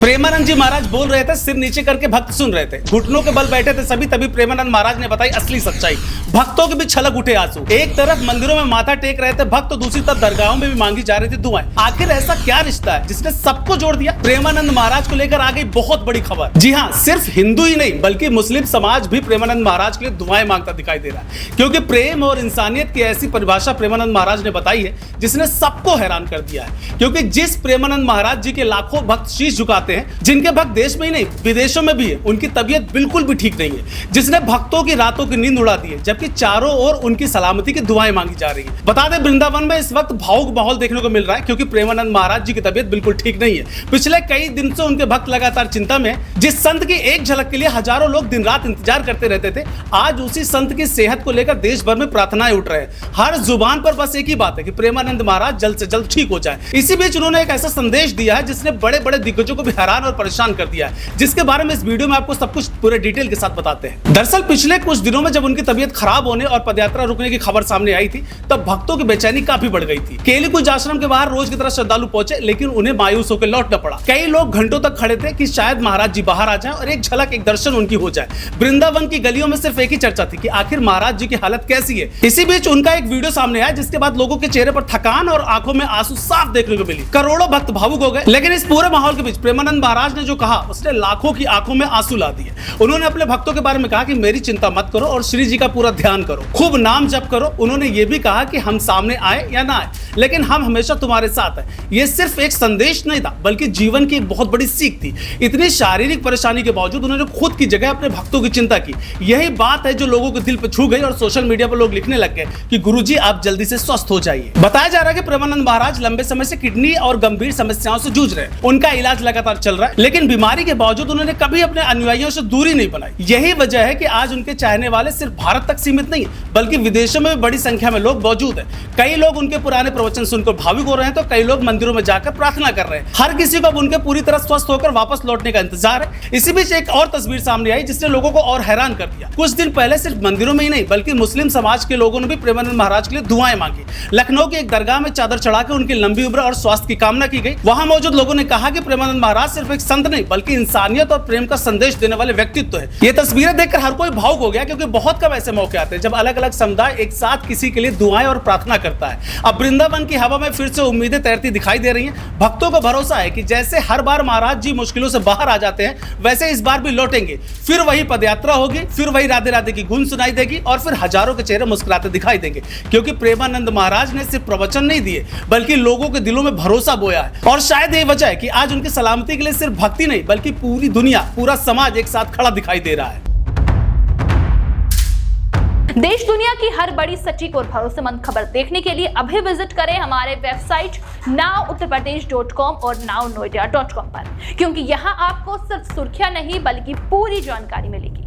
प्रेमानंद जी महाराज बोल रहे थे, सिर नीचे करके भक्त सुन रहे थे, घुटनों के बल बैठे थे सभी। तभी प्रेमानंद महाराज ने बताई असली सच्चाई। भक्तों के भी छलक उठे आंसू। एक तरफ मंदिरों में माथा टेक रहे थे भक्त, तो दूसरी तरफ दरगाहों में भी मांगी जा रही थी दुआएं। आखिर ऐसा क्या रिश्ता है जिसने सबको जोड़ दिया? प्रेमानंद महाराज को लेकर आ गई बहुत बड़ी खबर। जी हाँ, सिर्फ हिंदू ही नहीं बल्कि मुस्लिम समाज भी प्रेमानंद महाराज के लिए दुआएं मांगता दिखाई दे रहा है, क्योंकि प्रेम और इंसानियत की ऐसी परिभाषा प्रेमानंद महाराज ने बताई है जिसने सबको हैरान कर दिया है। क्योंकि जिस प्रेमानंद महाराज जी के लाखों भक्त शीश झुकाते हैं, जिनके भक्त देश में ही नहीं विदेशों में भी है, उनकी तबीयत बिल्कुल भी ठीक नहीं है, जिसने भक्तों की रातों की नींद उड़ा दी है, जबकि चारों ओर उनकी सलामती की दुआएं मांगी जा रही है। बता दें, वृंदावन में इस वक्त भावुक माहौल देखने को मिल रहा है, क्योंकि प्रेमानंद महाराज जी की तबीयत बिल्कुल ठीक नहीं है। पिछले कई दिन से उनके भक्त लगातार चिंता में है। जिस संत की एक झलक के लिए हजारों लोग दिन रात इंतजार करते रहते थे, आज उसी संत की सेहत को लेकर देश भर में प्रार्थनाएं उठ रहे हैं। हर जुबान पर बस एक ही बात है कि प्रेमानंद महाराज जल्द से जल्द ठीक हो जाए। इसी बीच उन्होंने एक ऐसा संदेश दिया है जिसने बड़े बड़े दिग्गजों को भी हैरान और परेशान कर दिया है, जिसके बारे में इस वीडियो में आपको सब कुछ पूरे डिटेल के साथ बताते हैं। दरअसल पिछले कुछ दिनों में जब उनकी तबीयत खराब होने और पदयात्रा रुकने की खबर सामने आई थी, तब भक्तों की बेचैनी काफी बढ़ गई थी। केलीकुंज आश्रम के बाहर रोज की तरह श्रद्धालु पहुंचे, लेकिन उन्हें मायूस होकर लौटना पड़ा। कई लोग घंटों तक खड़े थे कि शायद महाराज जी बाहर आ जाएं और एक झलक, एक दर्शन उनकी हो जाए। वृंदावन की गलियों में सिर्फ एक ही चर्चा थी कि आखिर महाराज जी की हालत कैसी है। इसी बीच उनका एक वीडियो सामने आया, जिसके बाद लोगों के चेहरे पर थकान और आंखों में आंसू साफ देखने को मिली। करोड़ों भक्त भावुक हो गए। लेकिन इस पूरे माहौल के बीच प्रेमानंद महाराज ने जो कहा, उसने लाखों की आंखों में आंसू ला दिए। उन्होंने अपने भक्तों के बारे में कहा कि मेरी चिंता मत करो और श्री जी का पूरा ध्यान करो, खूब नाम जप करो। उन्होंने ये भी कहा कि हम सामने आए या ना आए, लेकिन हम हमेशा तुम्हारे साथ हैं। ये सिर्फ एक संदेश नहीं था, बल्कि जीवन की एक बहुत बड़ी सीख थी। इतनी शारीरिक परेशानी के बावजूद उन्होंने खुद की जगह अपने भक्तों की चिंता की। यही बात है जो लोगों के दिल पे छू गई और सोशल मीडिया पर लोग लिखने लग गए कि गुरुजी आप जल्दी से स्वस्थ हो जाइए। बताया जा रहा है कि प्रेमानंद महाराज लंबे समय से किडनी और गंभीर समस्याओं से जूझ रहे हैं। उनका इलाज लगातार चल रहा है, लेकिन बीमारी के बावजूद उन्होंने कभी अपने अनुयायियों से दूरी नहीं बनाई। यही वजह है कि आज उनके चाहने वाले सिर्फ भारत तक सीमित नहीं, बल्कि विदेशों में भी बड़ी संख्या में लोग मौजूद हैं। कई लोग उनके पुराने प्रवचन सुनकर भावुक हो रहे हैं, तो कई लोग मंदिरों में जाकर प्रार्थना कर रहे हैं। हर किसी को अब उनके पूरी तरह स्वस्थ होकर वापस लौटने का इंतजार है। इसी बीच एक और तस्वीर सामने आई जिसने लोगों को और हैरान कर दिया। कुछ दिन पहले सिर्फ मंदिरों में ही नहीं बल्कि मुस्लिम समाज के लोगों ने भी प्रेमानंद महाराज के लिए दुआएं मांगी। लखनऊ की एक दरगाह में चादर चढ़ाकर उनकी लंबी उम्र और स्वास्थ्य की कामना की गई। वहां मौजूद लोगों ने कहा कि प्रेमानंद महाराज सिर्फ एक संत नहीं बल्कि इंसानियत और प्रेम का संदेश देने वाले व्यक्तित्व है। ये तस्वीरें देखकर हर कोई भावुक हो गया, क्योंकि बहुत कम ऐसे मौके आते हैं जब अलग अलग समुदाय एक साथ किसी के लिए दुआएं और प्रार्थना करता है। अब वृंदावन की हवा में फिर से उम्मीदें तैरती दिखाई दे रही हैं। भक्तों को भरोसा है कि जैसे हर बार महाराज जी मुश्किलों से बाहर आ जाते हैं, वैसे इस बार भी लौटेंगे। फिर वही पदयात्रा होगी, फिर वही राधे राधे की गूंज सुनाई देगी और फिर हजारों के चेहरे मुस्कुराते दिखाई देंगे, क्योंकि प्रेमानंद महाराज ने सिर्फ प्रवचन नहीं दिए बल्कि लोगों के दिलों में भरोसा बोया है। और शायद यही वजह है कि आज उनकी सलामती के लिए सिर्फ भक्ति नहीं बल्कि पूरी दुनिया, पूरा समाज एक साथ खड़ा दिखाई दे रहा है। देश दुनिया की हर बड़ी सटीक और भरोसेमंद खबर देखने के लिए अभी विजिट करें हमारे वेबसाइट nowuttarpradesh.com और nownoida.com पर, क्योंकि यहाँ आपको सिर्फ सुर्खियां नहीं बल्कि पूरी जानकारी मिलेगी।